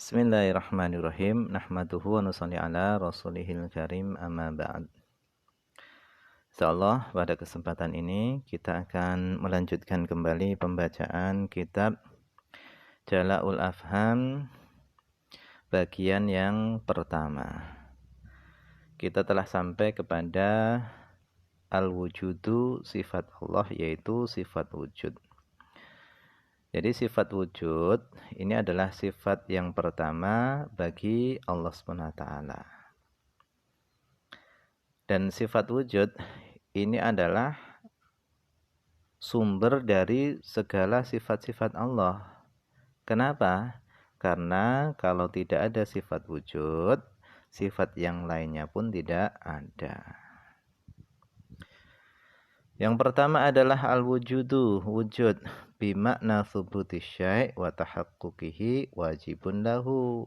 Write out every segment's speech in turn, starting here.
Bismillahirrahmanirrahim. Nahmaduhu wa nusalli ala rasulihil karim amma ba'd. Insyaallah pada kesempatan ini kita akan melanjutkan kembali pembacaan kitab Jala'ul Afham bagian yang pertama. Kita telah sampai kepada al-wujudu sifat Allah, yaitu sifat wujud. Jadi sifat wujud ini adalah sifat yang pertama bagi Allah SWT. Dan sifat wujud ini adalah sumber dari segala sifat-sifat Allah. Kenapa? Karena kalau tidak ada sifat wujud, sifat yang lainnya pun tidak ada. Yang pertama adalah al-wujudu, wujud bimakna thubuti syai' wa tahaqquqihi wajibun lahu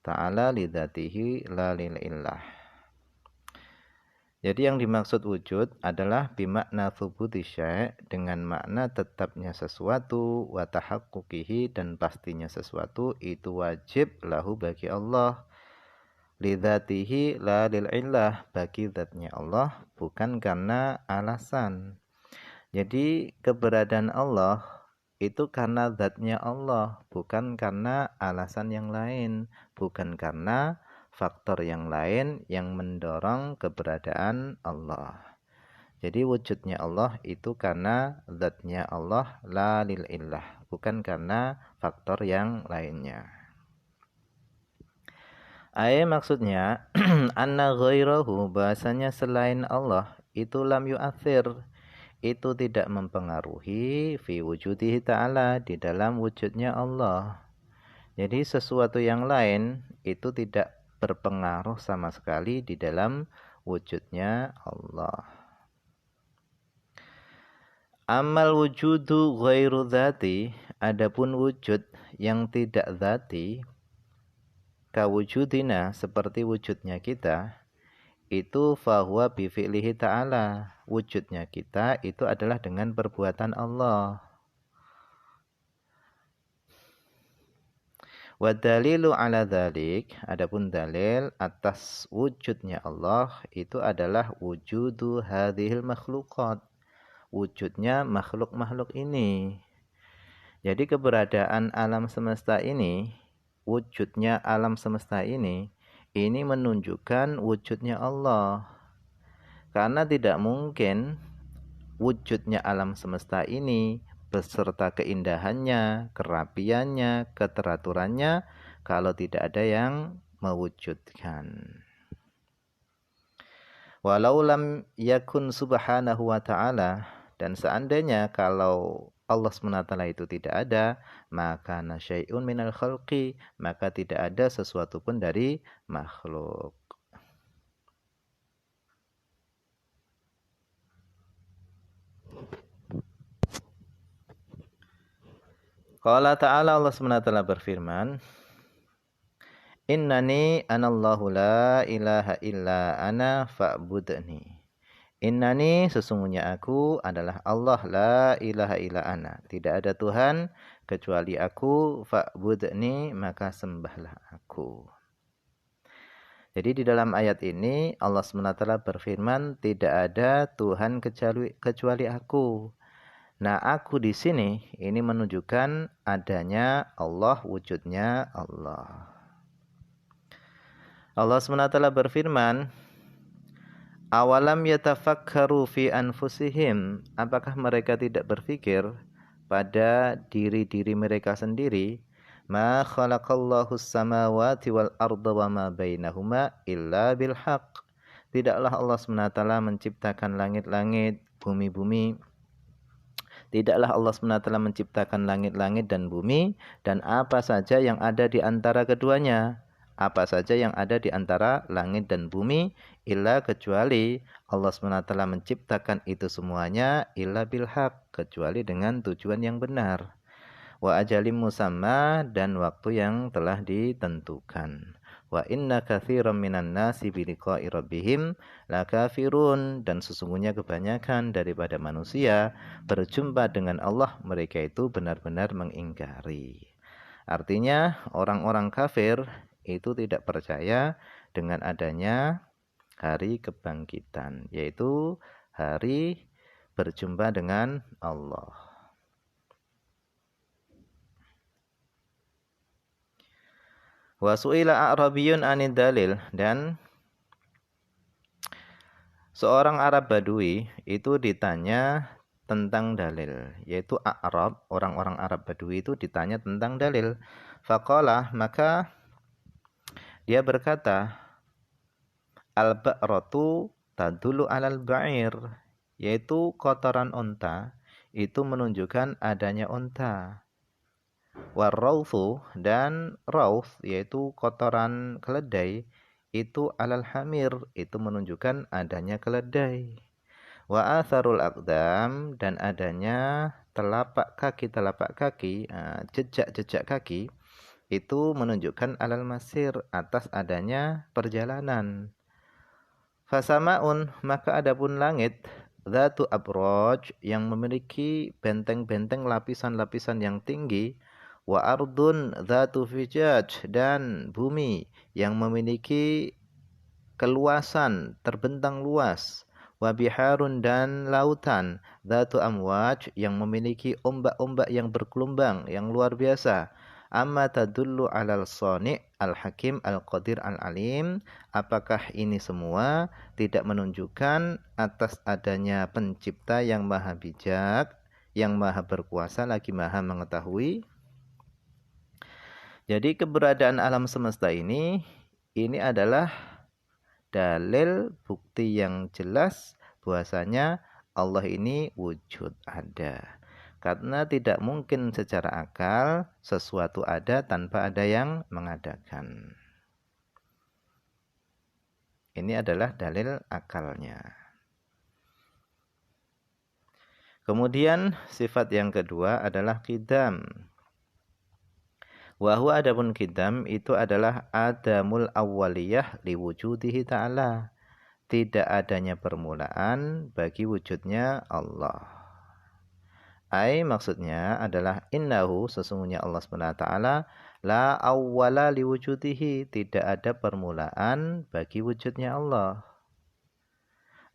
ta'ala lidzatihi la lil'illah. Jadi yang dimaksud wujud adalah bimakna thubuti syai' dengan makna tetapnya sesuatu wa tahaqquqihi dan pastinya sesuatu itu wajib lahu bagi Allah. Lidzatihi la lil'illah, bagi zatnya Allah bukan karena alasan. Jadi keberadaan Allah itu karena zatnya Allah, bukan karena alasan yang lain, bukan karena faktor yang lain yang mendorong keberadaan Allah. Jadi wujudnya Allah itu karena zatnya Allah la lil'illah, bukan karena faktor yang lainnya. Maksudnya anna ghairahu, bahasanya selain Allah itu lam yu'athir, itu tidak mempengaruhi fi wujudihi ta'ala, di dalam wujudnya Allah. Jadi sesuatu yang lain itu tidak berpengaruh sama sekali di dalam wujudnya Allah. Amal wujudu ghairu dzati, adapun wujud yang tidak dzati, kawujudina, seperti wujudnya kita, itu fahuwa bifi'lihi ta'ala, wujudnya kita itu adalah dengan perbuatan Allah. Wa dalilu ala dzalik, adapun dalil atas wujudnya Allah itu adalah wujudu hadhil makhluqat, wujudnya makhluk-makhluk ini. Jadi keberadaan alam semesta ini, wujudnya alam semesta ini menunjukkan wujudnya Allah. Karena tidak mungkin wujudnya alam semesta ini beserta keindahannya, kerapiannya, keteraturannya kalau tidak ada yang mewujudkan. Walau lam yakun subhanahu wa ta'ala, dan seandainya kalau Allah SWT itu tidak ada, maka nasyai'un minal khalqi, maka tidak ada sesuatu pun dari makhluk. Qala ta'ala, Allah SWT berfirman, Innani anallahu la ilaha illa ana fa'budni. Innani, sesungguhnya aku adalah Allah, la ilaha illa ana, tidak ada Tuhan kecuali aku, fa'budni, maka sembahlah aku. Jadi di dalam ayat ini Allah SWT berfirman, tidak ada Tuhan kecuali aku. Nah, aku di sini ini menunjukkan adanya Allah, wujudnya Allah. Allah SWT berfirman, awalam yatafakkaru fi anfusihim, apakah mereka tidak berpikir pada diri-diri mereka sendiri, ma khalaqallahu samawati wal arda wa ma bainahuma illa bil haqq, tidaklah Allah SWT menciptakan langit-langit, bumi-bumi, tidaklah Allah SWT menciptakan langit-langit dan bumi dan apa saja yang ada di antara keduanya, apa saja yang ada di antara langit dan bumi, illa, kecuali Allah SWT menciptakan itu semuanya, illa bilhaq, kecuali dengan tujuan yang benar. Wa ajalim musamma, dan waktu yang telah ditentukan. Wa inna katsiran minan nasi bi liqa'i rabbihim lakafirun, dan sesungguhnya kebanyakan daripada manusia berjumpa dengan Allah, mereka itu benar-benar mengingkari. Artinya orang-orang kafir itu tidak percaya dengan adanya hari kebangkitan, yaitu hari berjumpa dengan Allah. Wa su'ila a'rabiyun 'anid dalil, dan seorang Arab Badui itu ditanya tentang dalil, yaitu A'rab, orang-orang Arab Badui itu ditanya tentang dalil. Faqala, maka dia berkata, al-ba'ratu tadullu 'alal ba'ir, yaitu kotoran unta itu menunjukkan adanya unta. Warrauthu, dan rauth yaitu kotoran keledai itu alal hamir, itu menunjukkan adanya keledai. Wa atharul aqdam, dan adanya telapak kaki, jejak-jejak kaki itu menunjukkan alal masir, atas adanya perjalanan. Fasamaun, maka adapun langit, dzatu abraj, yang memiliki benteng-benteng lapisan-lapisan yang tinggi, wa ardun dzatu fijaj, dan bumi yang memiliki keluasan terbentang luas, wa biharun, dan lautan dzatu amwaj, yang memiliki ombak-ombak yang bergelombang yang luar biasa. Amma tadullu 'alal shani' al-hakim al-qadir al-alim, apakah ini semua tidak menunjukkan atas adanya pencipta yang maha bijak, yang maha berkuasa lagi maha mengetahui? Jadi keberadaan alam semesta ini adalah dalil bukti yang jelas bahwasanya Allah ini wujud, ada. Karena tidak mungkin secara akal sesuatu ada tanpa ada yang mengadakan. Ini adalah dalil akalnya. Kemudian sifat yang kedua adalah qidam. Wa huwa, adapun qidam itu adalah adamul awwaliyah liwujudihi ta'ala, tidak adanya permulaan bagi wujudnya Allah. Maksudnya adalah innahu, sesungguhnya Allah SWT la awwala liwujudihi, tidak ada permulaan bagi wujudnya Allah.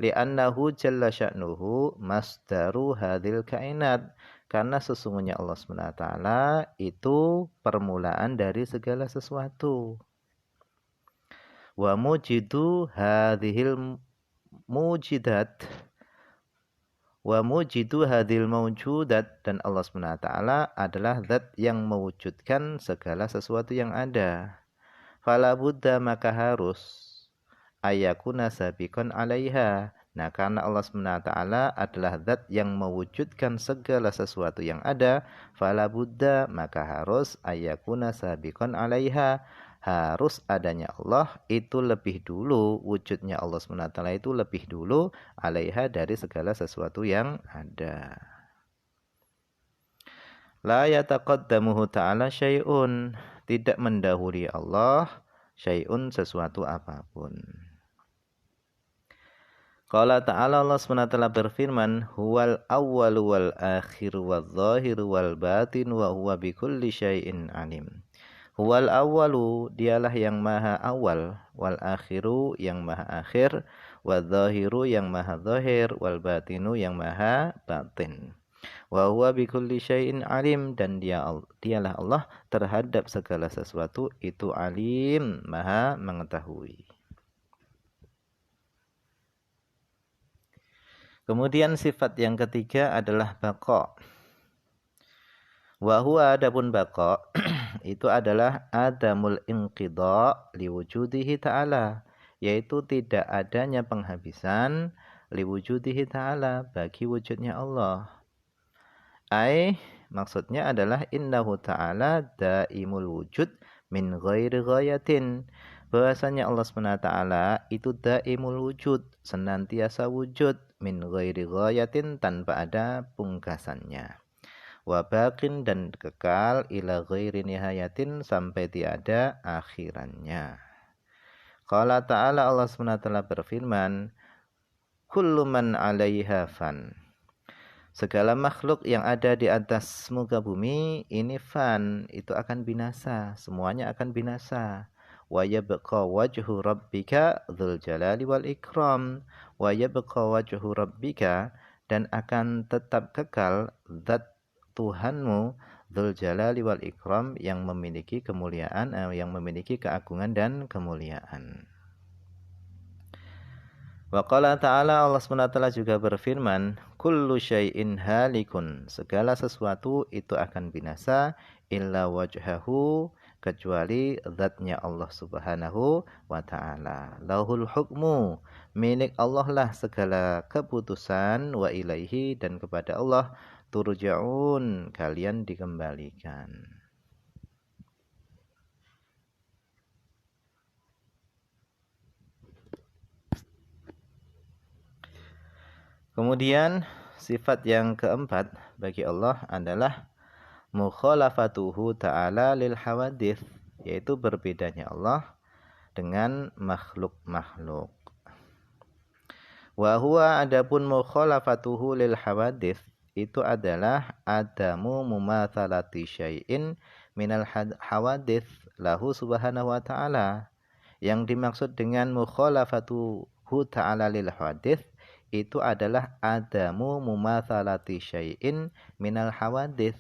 Li'annahu jalla sya'nuhu masdaru hadhil kainat, karena sesungguhnya Allah SWT itu permulaan dari segala sesuatu. Wa mujidu hadhil mujidat, wa mujidu hadhil mawjudat, dan Allah SWT adalah zat yang mewujudkan segala sesuatu yang ada. Fala budda, maka harus ayakuna sabiqan 'alaiha. Nah, karena Allah SWT adalah zat yang mewujudkan segala sesuatu yang ada, fala budda, maka harus ayakuna sabiqan 'alaiha, harus adanya Allah itu lebih dulu, wujudnya Allah SWT itu lebih dulu 'alaiha, dari segala sesuatu yang ada. La yataqaddamuhu ta'ala syai'un, tidak mendahului Allah syai'un, sesuatu apapun. Qala ta'ala, Allah SWT berfirman, huwal awwalu wal akhiru wal zahiru wal batin wa huwa bikulli syai'in alim. Huwal awwalu, dialah yang maha awal, wal akhiru, yang maha akhir, wal zahiru, yang maha zahir, wal batinu, yang maha batin. Wa huwa bikulli syai'in alim, dan dialah Allah terhadap segala sesuatu itu alim, maha mengetahui. Kemudian sifat yang ketiga adalah baqa. Wa huwa, adapun baqa itu adalah adamul inqidha liwujudihi ta'ala, yaitu tidak adanya penghabisan liwujudihi ta'ala, bagi wujudnya Allah. Maksudnya adalah innahu ta'ala daimul wujud min ghairi ghayatin, bahwasanya Allah SWT itu daimul wujud, senantiasa wujud, min ghairi ghayatin, tanpa ada pungkasannya. Wa baqin, dan kekal, ila ghairi nihayatin, sampai tiada akhirannya. Qala ta'ala, Allah SWT berfirman, kullu man 'alaiha fan, Segala makhluk yang ada di atas muka bumi ini fan, itu akan binasa, semuanya akan binasa. Wa yabqa wajhu rabbika dzul jalali wal ikram. Wa yabqa wajhu rabbika, dan akan tetap kekal zat Tuhanmu dzul jalali wal ikram, yang memiliki kemuliaan, yang memiliki keagungan dan kemuliaan. Wa qala ta'ala, Allah SWT juga berfirman, kullu syai'in halikun, segala sesuatu itu akan binasa, illa wajhahu, kecuali zatnya Allah Subhanahu wa ta'ala. Lahul hukmu, milik Allah lah segala keputusan, wa ilaihi, dan kepada Allah turja'un, kalian dikembalikan. Kemudian sifat yang keempat bagi Allah adalah mukhalafatuhu ta'ala lil hawadith, yaitu berbedanya Allah dengan makhluk-makhluk. Wa huwa, adapun mukhalafatuhu lil hawadith itu adalah adamu mumatsalati syai'in minal hawadith lahu subhanahu wa ta'ala. Yang dimaksud dengan mukhalafatuhu ta'ala lil hawadith itu adalah adamu mumatsalati syai'in minal hawadith,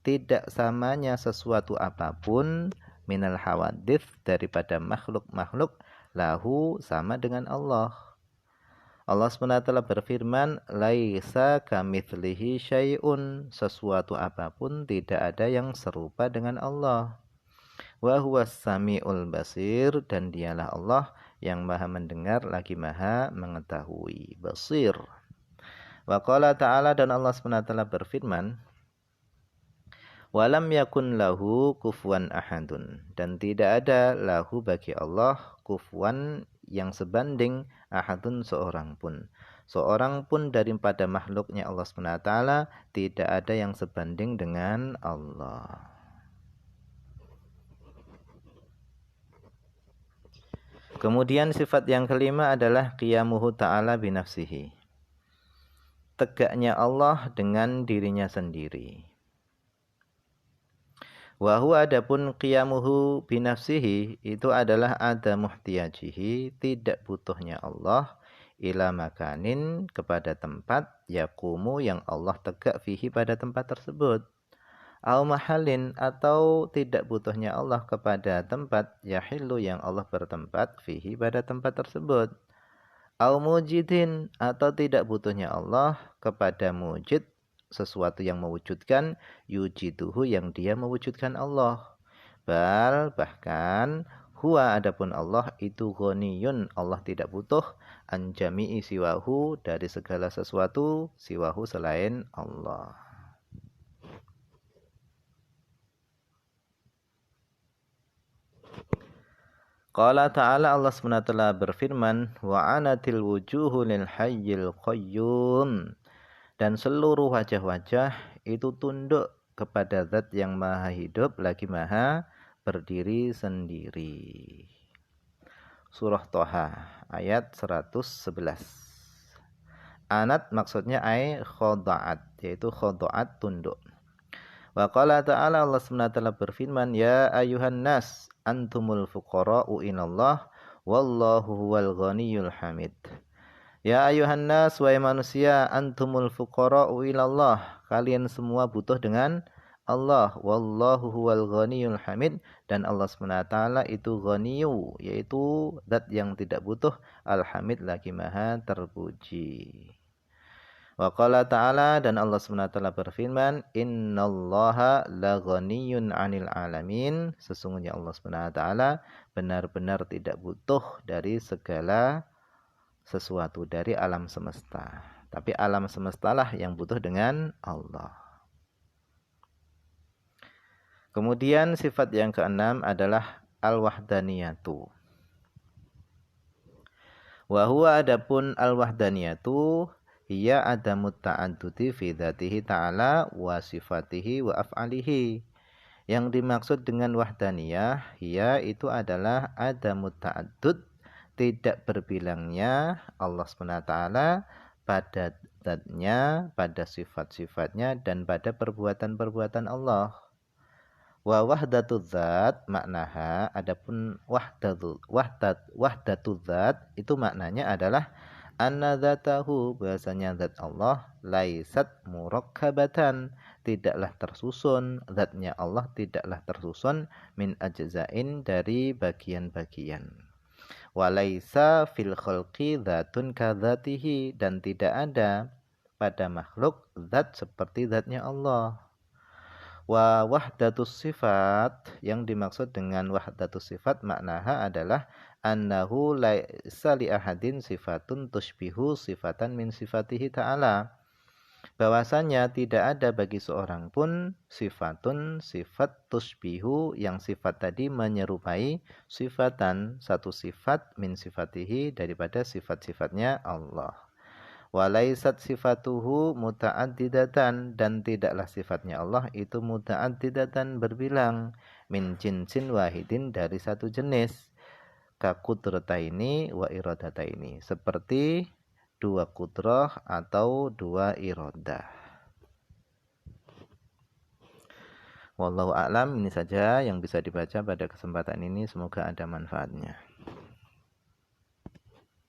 tidak samanya sesuatu apapun minal hawadith daripada makhluk-makhluk lahu sama dengan Allah. Allah SWT berfirman, laisa kamitslihi syai'un, sesuatu apapun tidak ada yang serupa dengan Allah. Wa huwas samiul basir, dan dialah Allah yang maha mendengar lagi maha mengetahui. Basir. Wa qala ta'ala, dan Allah SWT berfirman, walam yakun lahu kufuwan ahadun, dan tidak ada lahu bagi Allah kufuwan, yang sebanding, ahadun, seorang pun. Seorang pun daripada makhluknya Allah SWT tidak ada yang sebanding dengan Allah. Kemudian sifat yang kelima adalah qiyamuhu ta'ala binafsihi, tegaknya Allah dengan dirinya sendiri. Wa huwa, adapun qiyamuhu binafsihi itu adalah ada muhtiyajihi, tidak butuhnya Allah, ila makanin, kepada tempat, yaqumu, yang Allah tegak fihi, pada tempat tersebut. Au mahalin, atau tidak butuhnya Allah kepada tempat, yahillu, yang Allah bertempat fihi, pada tempat tersebut. Au mujidin, atau tidak butuhnya Allah kepada mujid, sesuatu yang mewujudkan, yujiduhu, yang dia mewujudkan Allah. Bahkan huwa, adapun Allah itu ghaniyun, Allah tidak butuh, an jami'i siwahu, dari segala sesuatu siwahu, selain Allah. Qala ta'ala, Allah SWT berfirman, wa anatil wujuhu lil hayyil qayyum, dan seluruh wajah-wajah itu tunduk kepada zat yang maha hidup lagi maha berdiri sendiri. Surah Toha ayat 111. Anat maksudnya khoda'at, yaitu khoda'at, tunduk. Wa qala ta'ala, Allah SWT berfirman, ya ayuhan nas antumul fuqara'u inallah wallahu huwal ghaniyul hamid. Ya ayuhan nas, wahai manusia, antumul fuqara'u ilallah, kalian semua butuh dengan Allah. Wallahu huwal ghaniyul hamid, dan Allah SWT itu ghaniyu, yaitu zat yang tidak butuh, al-hamid, lagi maha terpuji. Wa qala ta'ala, dan Allah SWT berfirman, innallaha la ghaniyun 'anil alamin, sesungguhnya Allah SWT benar-benar tidak butuh dari segala sesuatu, dari alam semesta. Tapi alam semestalah yang butuh dengan Allah. Kemudian sifat yang keenam adalah al-wahdaniyatu. Wa huwa, adapun al-wahdaniyatu, hiya adamut ta'adduti fi dzatihi ta'ala wa sifatihi wa af'alihi. Yang dimaksud dengan wahdaniyah, hiya itu adalah adamut ta'addud, tidak berbilangnya Allah SWT pada zatnya, pada sifat-sifatnya, dan pada perbuatan-perbuatan Allah. Wa wahdatul zat maknaha, adapun wahdatul zat itu maknanya adalah anna dzatahu, bahasanya zat Allah laisat murakkabatan, tidaklah tersusun, zatnya Allah tidaklah tersusun min ajzain, dari bagian-bagian. Walaisa fil khalqi dzatun kadzatihi, dan tidak ada pada makhluk zat seperti zatnya Allah. Wa wahdatus sifat, yang dimaksud dengan wahdatus sifat maknaha adalah annahu laisa li ahadin sifatun tushbihu sifatan min sifatihi ta'ala, bahwasanya tidak ada bagi seorang pun sifatun sifat tushbihu, yang sifat tadi menyerupai sifatan satu sifat min sifatihi, daripada sifat-sifatnya Allah. Walaisat sifatuhu muta'addidatan, dan tidaklah sifatnya Allah itu muta'addidatan, berbilang, min jinsin wahidin, dari satu jenis, kaqudrataini wa iradataini, seperti dua kudrah atau dua iradah. Wallahu a'lam. Ini saja yang bisa dibaca pada kesempatan ini, semoga ada manfaatnya.